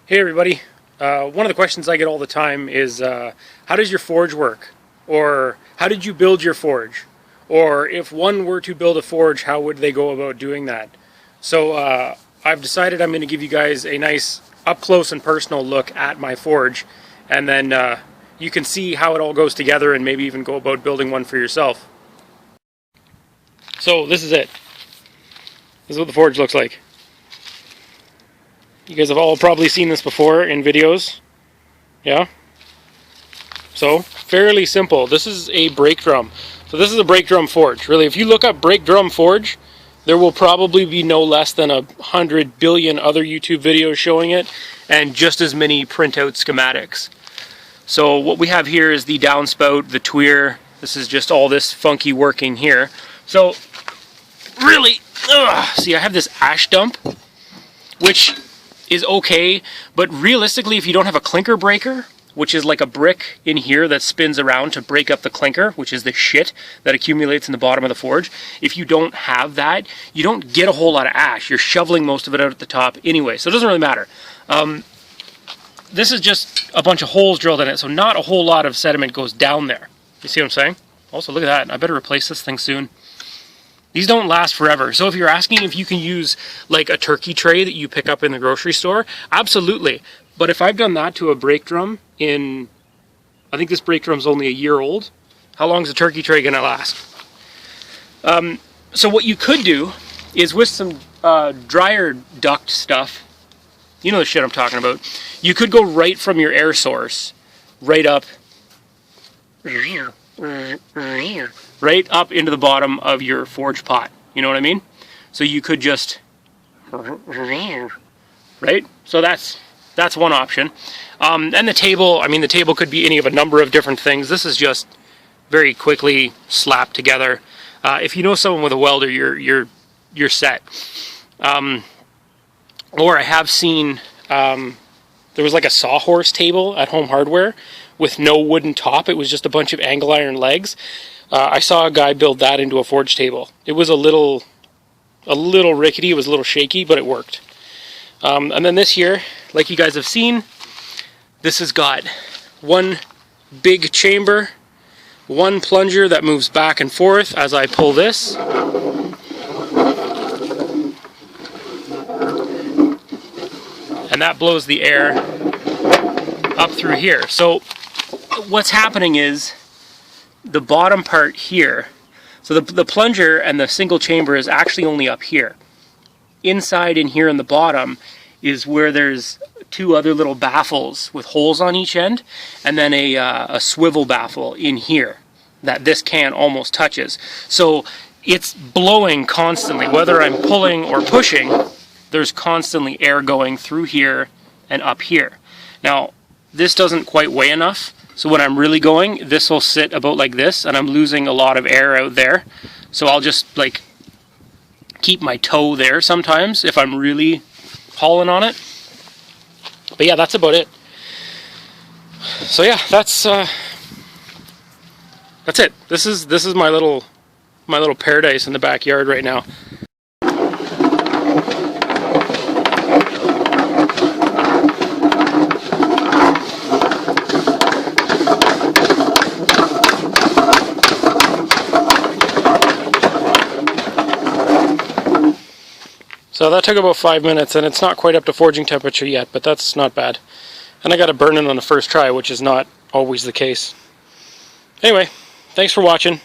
Hey everybody, one of the questions I get all the time is how does your forge work? Or how did you build your forge? Or if one were to build a forge, how would they go about doing that? So I've decided I'm going to give you guys a nice up close and personal look at my forge, and then you can see how it all goes together and maybe even go about building one for yourself. So this is it. This is what the forge looks like. You guys have all probably seen this before in videos. Yeah? So, fairly simple. This is a brake drum. So this is a brake drum forge. Really, if you look up brake drum forge, there will probably be no less than 100 billion other YouTube videos showing it, and just as many printout schematics. So what we have here is the downspout, the tweer. This is just all this funky working here. So, really, see, I have this ash dump, which is okay, but realistically, if you don't have a clinker breaker, which is like a brick in here that spins around to break up the clinker, which is the shit that accumulates in the bottom of the forge, if you don't have that, you don't get a whole lot of ash. You're shoveling most of it out at the top anyway, so it doesn't really matter. This is just a bunch of holes drilled in it, so not a whole lot of sediment goes down there. You see what I'm saying? Also, look at that. I better replace this thing soon. These don't last forever. So if you're asking if you can use like a turkey tray that you pick up in the grocery store, absolutely. But if I've done that to a brake drum I think this brake drum's only a year old, how long is a turkey tray gonna last? So what you could do is with some dryer duct stuff, you know the shit I'm talking about, you could go right from your air source, right up into the bottom of your forge pot. You know what I mean? So you could just, right? So that's one option. And the table, I mean, the table could be any of a number of different things. This is just very quickly slapped together. If you know someone with a welder, you're set. Or I have seen, there was like a sawhorse table at Home Hardware with no wooden top. It was just a bunch of angle iron legs. I saw a guy build that into a forge table. It was a little rickety, it was a little shaky, but it worked. And then this here, like you guys have seen, this has got one big chamber, one plunger that moves back and forth as I pull this. And that blows the air up through here. So what's happening is the bottom part here, so the plunger and the single chamber is actually only up here. Inside in here in the bottom is where there's two other little baffles with holes on each end, and then a swivel baffle in here that this can almost touches. So it's blowing constantly. Whether I'm pulling or pushing, there's constantly air going through here and up here. Now, this doesn't quite weigh enough, so when I'm really going, this will sit about like this, and I'm losing a lot of air out there. So I'll just like keep my toe there sometimes if I'm really hauling on it. But yeah, that's about it. So yeah, that's it. This is my little paradise in the backyard right now. So that took about 5 minutes, and it's not quite up to forging temperature yet, but that's not bad. And I got it burning on the first try, which is not always the case. Anyway, thanks for watching.